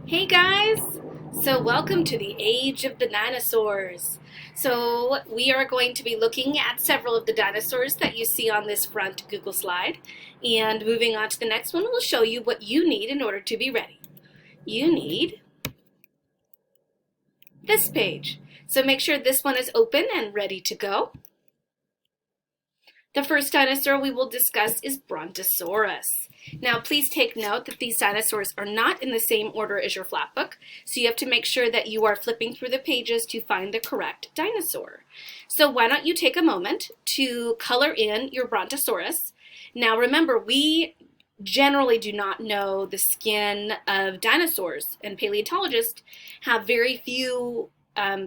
Hey guys! So welcome to the age of the dinosaurs. So we are going to be looking at several of the dinosaurs that you see on this front Google slide. And moving on to the next one, we'll show you what you need in order to be ready. You need this page. So make sure this one is open and ready to go. The first dinosaur we will discuss is Brontosaurus. Now, please take note that these dinosaurs are not in the same order as your flap book, so you have to make sure that you are flipping through the pages to find the correct dinosaur. So why don't you take a moment to color in your Brontosaurus. Now, remember, we generally do not know the skin of dinosaurs, and paleontologists have very few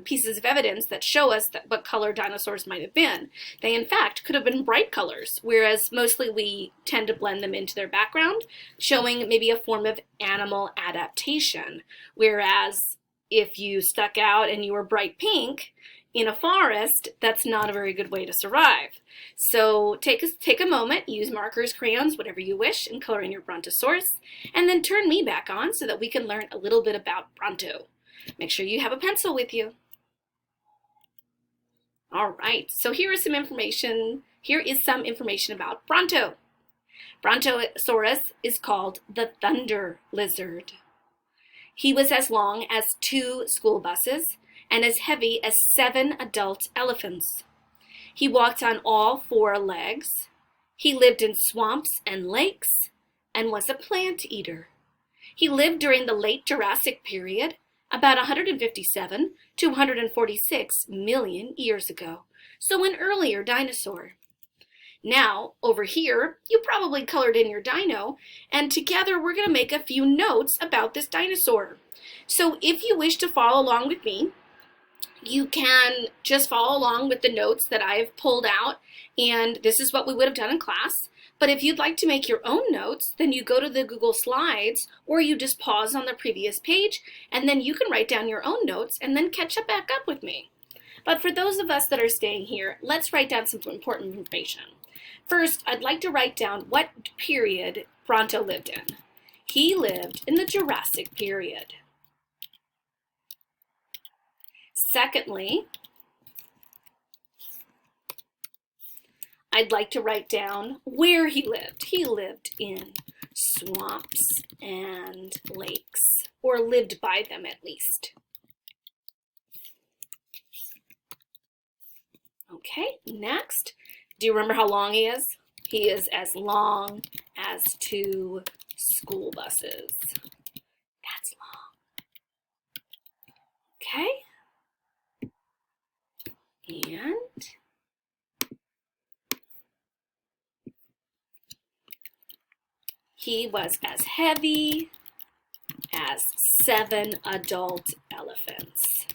pieces of evidence that show us what color dinosaurs might have been. They, in fact, could have been bright colors, whereas mostly we tend to blend them into their background, showing maybe a form of animal adaptation. Whereas if you stuck out and you were bright pink in a forest, that's not a very good way to survive. So take a moment, use markers, crayons, whatever you wish, and color in your Brontosaurus, and then turn me back on so that we can learn a little bit about Bronto. Make sure you have a pencil with you. All right, so here is some information about Bronto. Brontosaurus is called the thunder lizard. He was as long as 2 school buses and as heavy as 7 adult elephants. He walked on all 4 legs. He lived in swamps and lakes and was a plant eater. He lived during the late Jurassic period, about 157 to 146 million years ago, so an earlier dinosaur. Now, over here, you probably colored in your dino, and together we're going to make a few notes about this dinosaur. So if you wish to follow along with me, you can just follow along with the notes that I've pulled out, and this is what we would have done in class. But if you'd like to make your own notes, then you go to the Google Slides, or you just pause on the previous page, and then you can write down your own notes and then catch up back up with me. But for those of us that are staying here, let's write down some important information. First, I'd like to write down what period Bronto lived in. He lived in the Jurassic period. Secondly, I'd like to write down where he lived. He lived in swamps and lakes, or lived by them at least. Okay, next, do you remember how long he is? He is as long as 2 school buses. That's long. Okay, and he was as heavy as 7 adult elephants.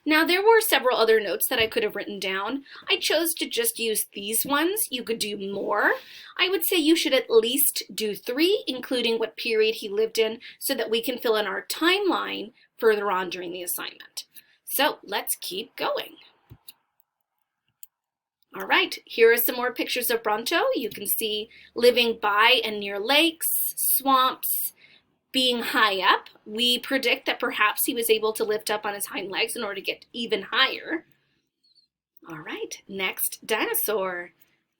Now, there were several other notes that I could have written down. I chose to just use these ones. You could do more. I would say you should at least do 3, including what period he lived in, so that we can fill in our timeline further on during the assignment. So let's keep going. All right, here are some more pictures of Bronto. You can see living by and near lakes, swamps, being high up. We predict that perhaps he was able to lift up on his hind legs in order to get even higher. All right, next dinosaur,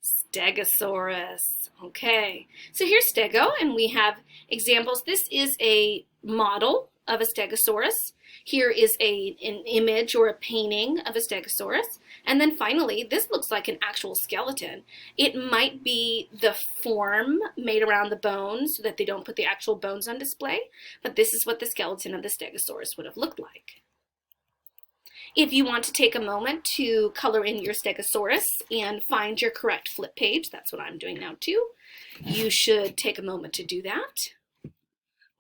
Stegosaurus. Okay, so here's Stego, and we have examples. This is a model of a Stegosaurus. Here is an image or a painting of a Stegosaurus. And then finally, this looks like an actual skeleton. It might be the form made around the bones so that they don't put the actual bones on display, but this is what the skeleton of the Stegosaurus would have looked like. If you want to take a moment to color in your Stegosaurus and find your correct flip page, that's what I'm doing now too, you should take a moment to do that.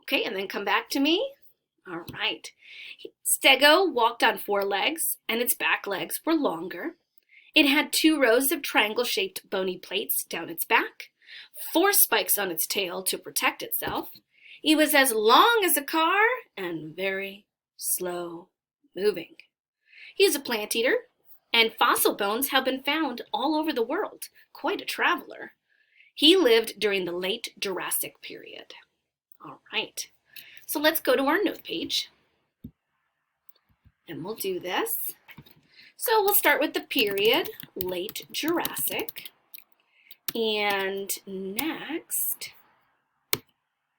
Okay, and then come back to me. All right. Stego walked on 4 legs, and its back legs were longer. It had 2 rows of triangle-shaped bony plates down its back, 4 spikes on its tail to protect itself. It was as long as a car and very slow moving. He is a plant eater, and fossil bones have been found all over the world. Quite a traveler. He lived during the late Jurassic period. All right. So let's go to our note page, and we'll do this. So we'll start with the period, late Jurassic. And next,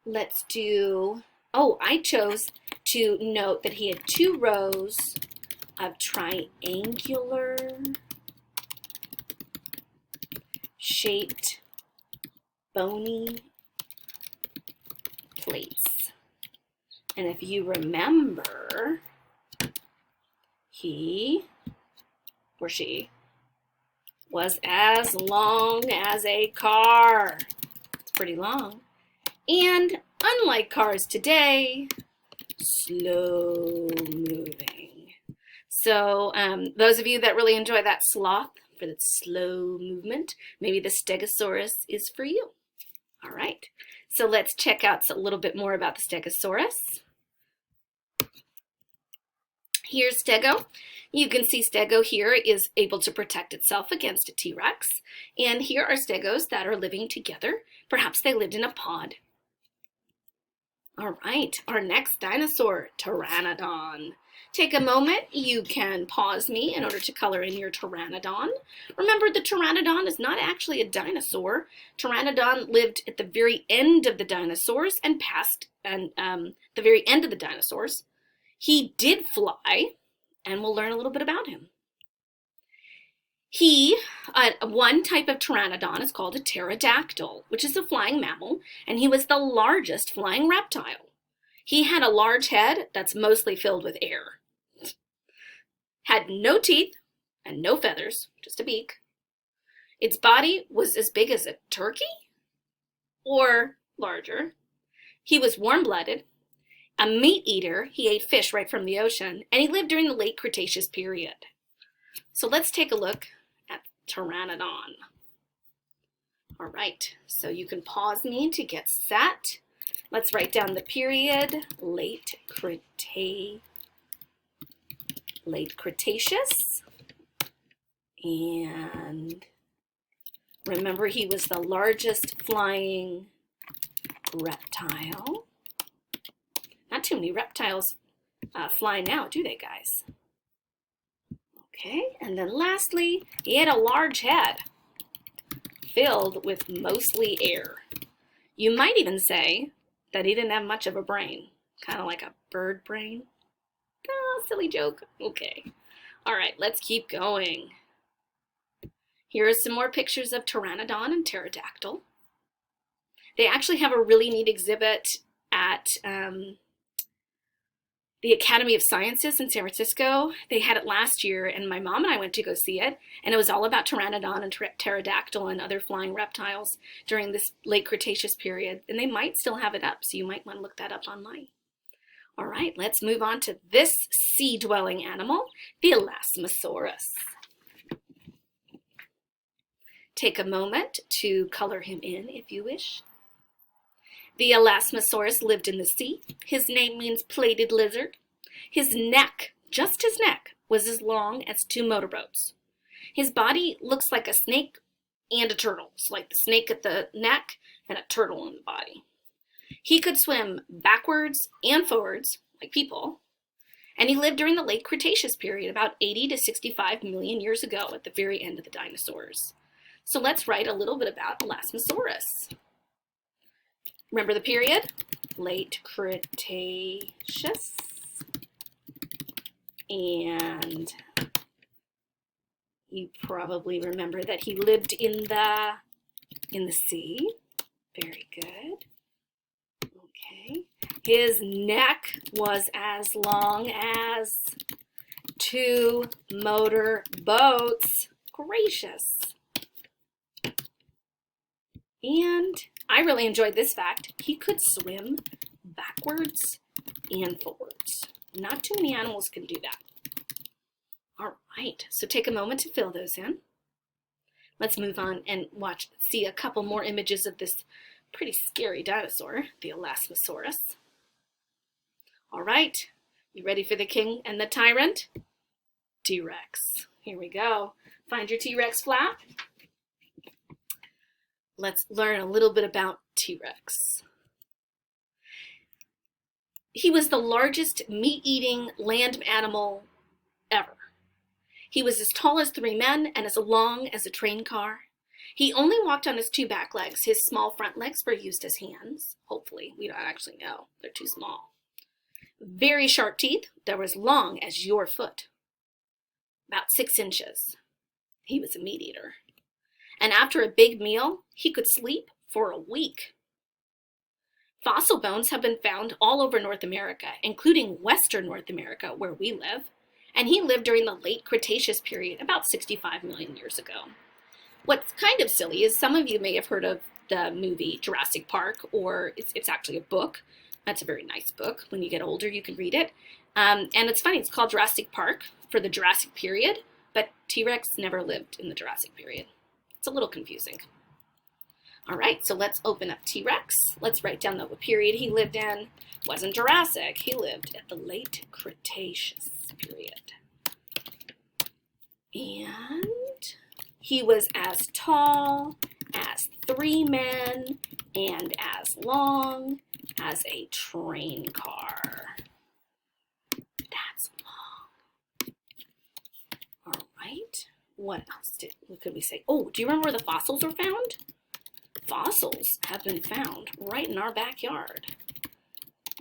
let's do, I chose to note that he had 2 rows of triangular shaped bony plates. And if you remember, he or she was as long as a car. It's pretty long. And unlike cars today, slow moving. So those of you that really enjoy that sloth for the slow movement, maybe the Stegosaurus is for you. All right, so let's check out a little bit more about the Stegosaurus. Here's Stego. You can see Stego here is able to protect itself against a T-Rex. And here are Stegos that are living together. Perhaps they lived in a pod. All right, our next dinosaur, Pteranodon. Take a moment. You can pause me in order to color in your Pteranodon. Remember, the Pteranodon is not actually a dinosaur. Pteranodon lived at the very end of the dinosaurs and the very end of the dinosaurs. He did fly, and we'll learn a little bit about him. One type of Pteranodon is called a pterodactyl, which is a flying mammal, and he was the largest flying reptile. He had a large head that's mostly filled with air. Had no teeth and no feathers, just a beak. Its body was as big as a turkey or larger. He was warm-blooded. A meat eater, he ate fish right from the ocean, and he lived during the late Cretaceous period. So let's take a look at Pteranodon. All right, so you can pause me to get set. Let's write down the period, late Cretaceous. And remember, he was the largest flying reptile. Not too many reptiles fly now, do they, guys? Okay, and then lastly, he had a large head filled with mostly air. You might even say that he didn't have much of a brain, kind of like a bird brain. Oh, silly joke. Okay. All right, let's keep going. Here are some more pictures of Pteranodon and pterodactyl. They actually have a really neat exhibit at the Academy of Sciences in San Francisco. They had it last year, and my mom and I went to go see it, and it was all about Pteranodon and pterodactyl and other flying reptiles during this late Cretaceous period, and they might still have it up, so you might want to look that up online. All right, let's move on to this sea-dwelling animal, the Elasmosaurus. Take a moment to color him in if you wish. The Elasmosaurus lived in the sea. His name means plated lizard. His neck, just his neck, was as long as 2 motorboats. His body looks like a snake and a turtle. It's like the snake at the neck and a turtle in the body. He could swim backwards and forwards, like people, and he lived during the late Cretaceous period, about 80 to 65 million years ago at the very end of the dinosaurs. So let's write a little bit about Elasmosaurus. Remember the period? Late Cretaceous. And you probably remember that he lived in the sea. Very good. Okay. His neck was as long as 2 motor boats. Gracious. And I really enjoyed this fact. He could swim backwards and forwards. Not too many animals can do that. All right, so take a moment to fill those in. Let's move on and see a couple more images of this pretty scary dinosaur, the Elasmosaurus. All right, you ready for the king and the tyrant? T-Rex. Here we go. Find your T-Rex flap. Let's learn a little bit about T-Rex. He was the largest meat-eating land animal ever. He was as tall as 3 men and as long as a train car. He only walked on his 2 back legs. His small front legs were used as hands. Hopefully, we don't actually know. They're too small. Very sharp teeth that were as long as your foot. About 6 inches. He was a meat eater. And after a big meal, he could sleep for a week. Fossil bones have been found all over North America, including Western North America, where we live. And he lived during the late Cretaceous period, about 65 million years ago. What's kind of silly is some of you may have heard of the movie Jurassic Park, or it's actually a book. That's a very nice book. When you get older, you can read it. And it's funny, it's called Jurassic Park for the Jurassic period, but T-Rex never lived in the Jurassic period. It's a little confusing. All right, so let's open up T-Rex. Let's write down what period he lived in. It wasn't Jurassic, he lived at the late Cretaceous period. And he was as tall as 3 men and as long as a train car. That's long. All right. What else could we say? Oh, do you remember where the fossils were found? Fossils have been found right in our backyard.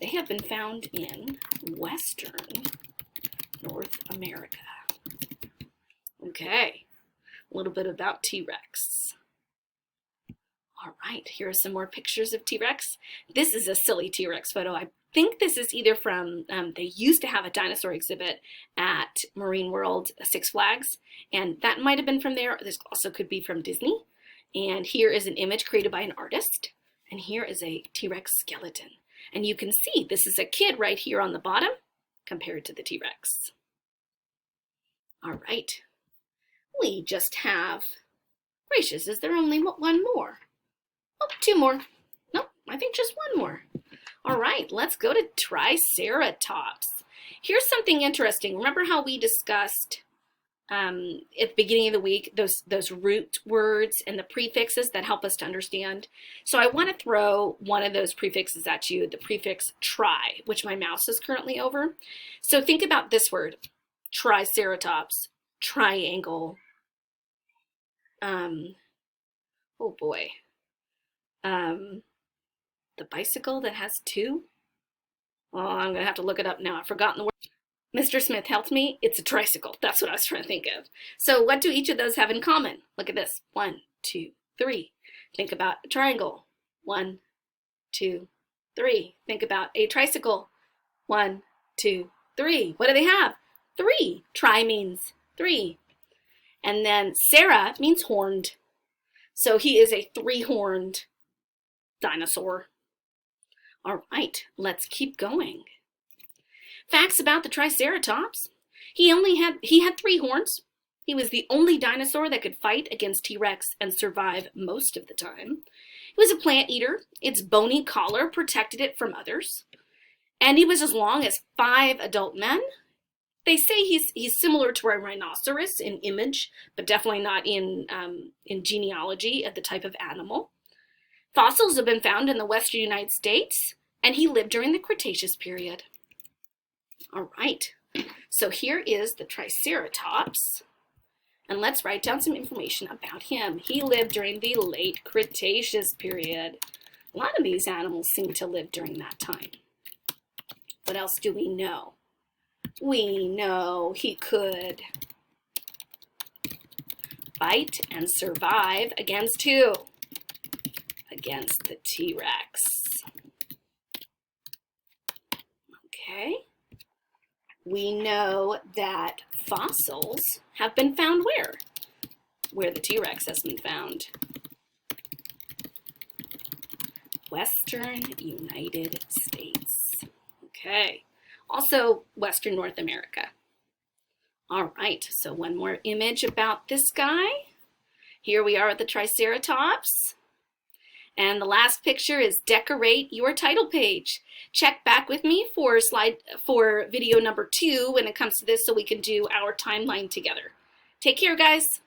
They have been found in Western North America. Okay, a little bit about T-Rex. All right, here are some more pictures of T-Rex. This is a silly T-Rex photo. I think this is either from, they used to have a dinosaur exhibit at Marine World, Six Flags, and that might have been from there. This also could be from Disney. And here is an image created by an artist. And here is a T-Rex skeleton. And you can see this is a kid right here on the bottom compared to the T-Rex. All right. We just have, gracious, is there only one more? Oh, 2 more. Nope, I think just 1 more. All right, let's go to Triceratops. Here's something interesting. Remember how we discussed at the beginning of the week, those root words and the prefixes that help us to understand. So I want to throw one of those prefixes at you, the prefix tri, which my mouse is currently over. So think about this word, Triceratops, triangle. Oh boy. The bicycle that has 2? Oh, I'm gonna have to look it up now. I've forgotten the word. Mr. Smith helped me. It's a tricycle. That's what I was trying to think of. So what do each of those have in common? Look at this. 1, 2, 3. Think about a triangle. 1, 2, 3. Think about a tricycle. 1, 2, 3. What do they have? 3. Tri means 3. And then Sarah means horned. So he is a 3-horned dinosaur. All right, let's keep going. Facts about the Triceratops. He had 3 horns. He was the only dinosaur that could fight against T-Rex and survive most of the time. He was a plant eater. Its bony collar protected it from others. And he was as long as 5 adult men. They say he's similar to a rhinoceros in image, but definitely not in genealogy of the type of animal. Fossils have been found in the western United States, and he lived during the Cretaceous period. All right, so here is the Triceratops, and let's write down some information about him. He lived during the late Cretaceous period. A lot of these animals seem to live during that time. What else do we know? We know he could fight and survive against who? Against the T-Rex. Okay. We know that fossils have been found where? Where the T-Rex has been found. Western United States. Okay. Also, Western North America. All right, so one more image about this guy. Here we are at the Triceratops. And the last picture is decorate your title page. Check back with me for video number 2 when it comes to this so we can do our timeline together. Take care, guys.